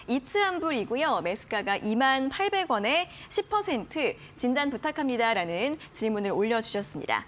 이츠한불이고요. 매수가가 28,800원에 10% 진단 부탁합니다라는 질문을 올려주셨습니다.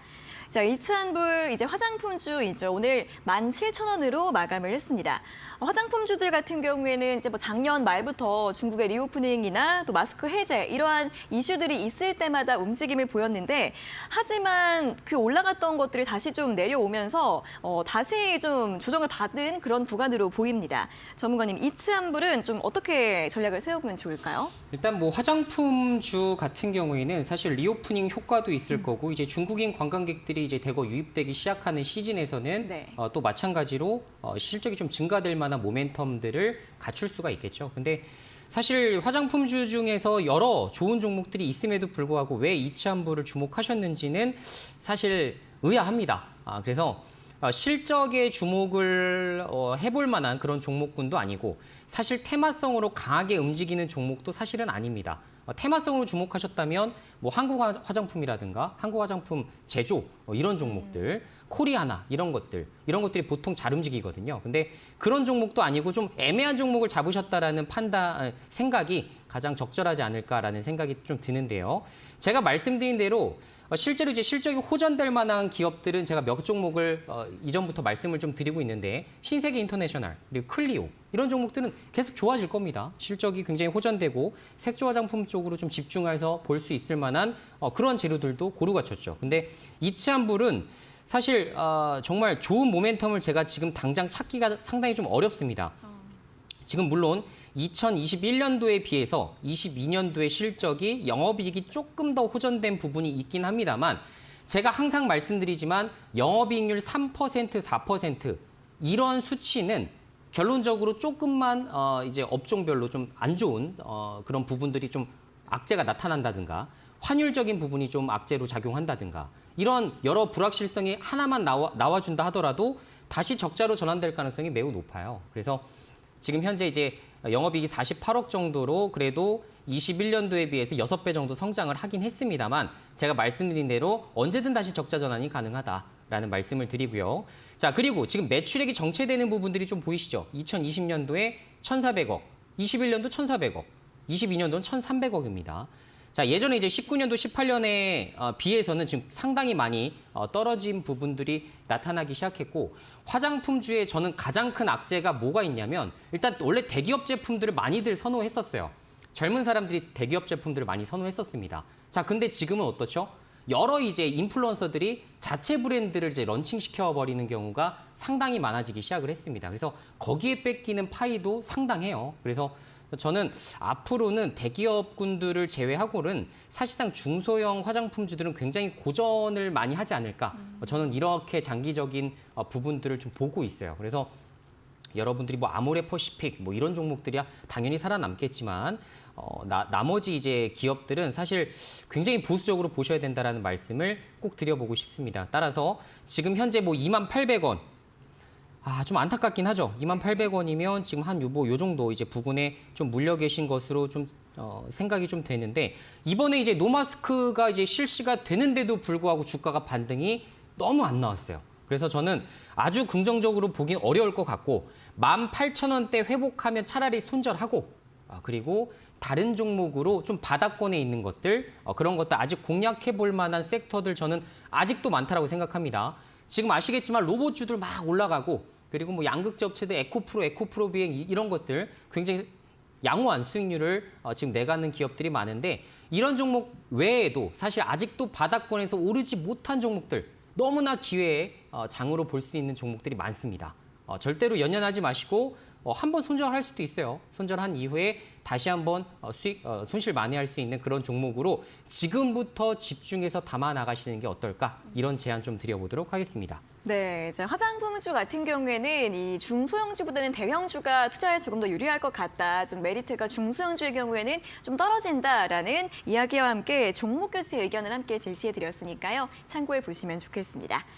자, 이츠한불 이제 화장품주이죠. 오늘 17,000원으로 마감을 했습니다. 화장품주들 같은 경우에는 이제 뭐 작년 말부터 중국의 리오프닝이나 또 마스크 해제 이러한 이슈들이 있을 때마다 움직임을 보였는데 하지만 그 올라갔던 것들이 다시 좀 내려오면서 다시 좀 조정을 받은 그런 구간으로 보입니다. 전문가님, 이츠한불은 좀 어떻게 전략을 세우면 좋을까요? 일단 뭐 화장품주 같은 경우에는 사실 리오프닝 효과도 있을 거고 이제 중국인 관광객들이 이제 대거 유입되기 시작하는 시즌에서는 네. 또 마찬가지로 실적이 좀 증가될 만한 모멘텀들을 갖출 수가 있겠죠. 근데 사실 화장품주 중에서 여러 좋은 종목들이 있음에도 불구하고 왜 이츠한불을 주목하셨는지는 사실 의아합니다. 그래서 실적에 주목을 해볼 만한 그런 종목군도 아니고 사실 테마성으로 강하게 움직이는 종목도 사실은 아닙니다. 테마성으로 주목하셨다면 뭐 한국 화장품이라든가 한국 화장품 제조 이런 종목들, 코리아나 이런 것들이 보통 잘 움직이거든요. 근데 그런 종목도 아니고 좀 애매한 종목을 잡으셨다라는 생각이 가장 적절하지 않을까라는 생각이 좀 드는데요. 제가 말씀드린 대로 실제로 이제 실적이 호전될 만한 기업들은 제가 몇 종목을 이전부터 말씀을 좀 드리고 있는데 신세계 인터내셔널 그리고 클리오 이런 종목들은 계속 좋아질 겁니다. 실적이 굉장히 호전되고 색조 화장품 쪽으로 좀 집중해서 볼 수 있을 만한 그런 재료들도 고루 갖췄죠. 근데 이츠한불은 사실 정말 좋은 모멘텀을 제가 지금 당장 찾기가 상당히 좀 어렵습니다. 지금 물론 2021년도에 비해서 22년도의 실적이 영업이익이 조금 더 호전된 부분이 있긴 합니다만 제가 항상 말씀드리지만 영업이익률 3%, 4% 이런 수치는 결론적으로 조금만 이제 업종별로 좀 안 좋은 그런 부분들이 좀 악재가 나타난다든가 환율적인 부분이 좀 악재로 작용한다든가 이런 여러 불확실성이 하나만 나와준다 하더라도 다시 적자로 전환될 가능성이 매우 높아요. 그래서 지금 현재 이제 영업이익이 48억 정도로 그래도 21년도에 비해서 6배 정도 성장을 하긴 했습니다만 제가 말씀드린 대로 언제든 다시 적자 전환이 가능하다라는 말씀을 드리고요. 자, 그리고 지금 매출액이 정체되는 부분들이 좀 보이시죠? 2020년도에 1,400억, 21년도 1,400억, 22년도는 1,300억입니다. 자, 예전에 이제 19년도, 18년에 비해서는 지금 상당히 많이 떨어진 부분들이 나타나기 시작했고 화장품주에 저는 가장 큰 악재가 뭐가 있냐면 일단 원래 대기업 제품들을 많이들 선호했었어요. 젊은 사람들이 대기업 제품들을 많이 선호했었습니다. 자, 근데 지금은 어떻죠? 여러 이제 인플루언서들이 자체 브랜드를 이제 런칭시켜 버리는 경우가 상당히 많아지기 시작을 했습니다. 그래서 거기에 뺏기는 파이도 상당해요. 그래서 저는 앞으로는 대기업군들을 제외하고는 사실상 중소형 화장품주들은 굉장히 고전을 많이 하지 않을까. 저는 이렇게 장기적인 부분들을 좀 보고 있어요. 그래서 여러분들이 뭐 아모레퍼시픽 뭐 이런 종목들이야 당연히 살아남겠지만 나머지 이제 기업들은 사실 굉장히 보수적으로 보셔야 된다라는 말씀을 꼭 드려보고 싶습니다. 따라서 지금 현재 뭐 28,800원 좀 안타깝긴 하죠. 28,800원이면 지금 한 요 정도 이제 부근에 좀 물려 계신 것으로 좀 생각이 좀 되는데 이번에 이제 노마스크가 이제 실시가 되는데도 불구하고 주가가 반등이 너무 안 나왔어요. 그래서 저는 아주 긍정적으로 보긴 어려울 것 같고 18,000원대 회복하면 차라리 손절하고 그리고 다른 종목으로 좀 바닥권에 있는 것들 그런 것들 아직 공략해 볼 만한 섹터들 저는 아직도 많다라고 생각합니다. 지금 아시겠지만 로봇주들 막 올라가고 그리고 뭐 양극재 업체들 에코프로 비행 이런 것들 굉장히 양호한 수익률을 지금 내가는 기업들이 많은데 이런 종목 외에도 사실 아직도 바닥권에서 오르지 못한 종목들 너무나 기회의 장으로 볼 수 있는 종목들이 많습니다. 절대로 연연하지 마시고 한번 손절할 수도 있어요. 손절한 이후에 다시 한번 손실 만회할 수 있는 그런 종목으로 지금부터 집중해서 담아 나가시는 게 어떨까? 이런 제안 좀 드려보도록 하겠습니다. 네, 이제 화장품주 같은 경우에는 이 중소형주보다는 대형주가 투자에 조금 더 유리할 것 같다. 좀 메리트가 중소형주의 경우에는 좀 떨어진다라는 이야기와 함께 종목 교체 의견을 함께 제시해드렸으니까요. 참고해 보시면 좋겠습니다.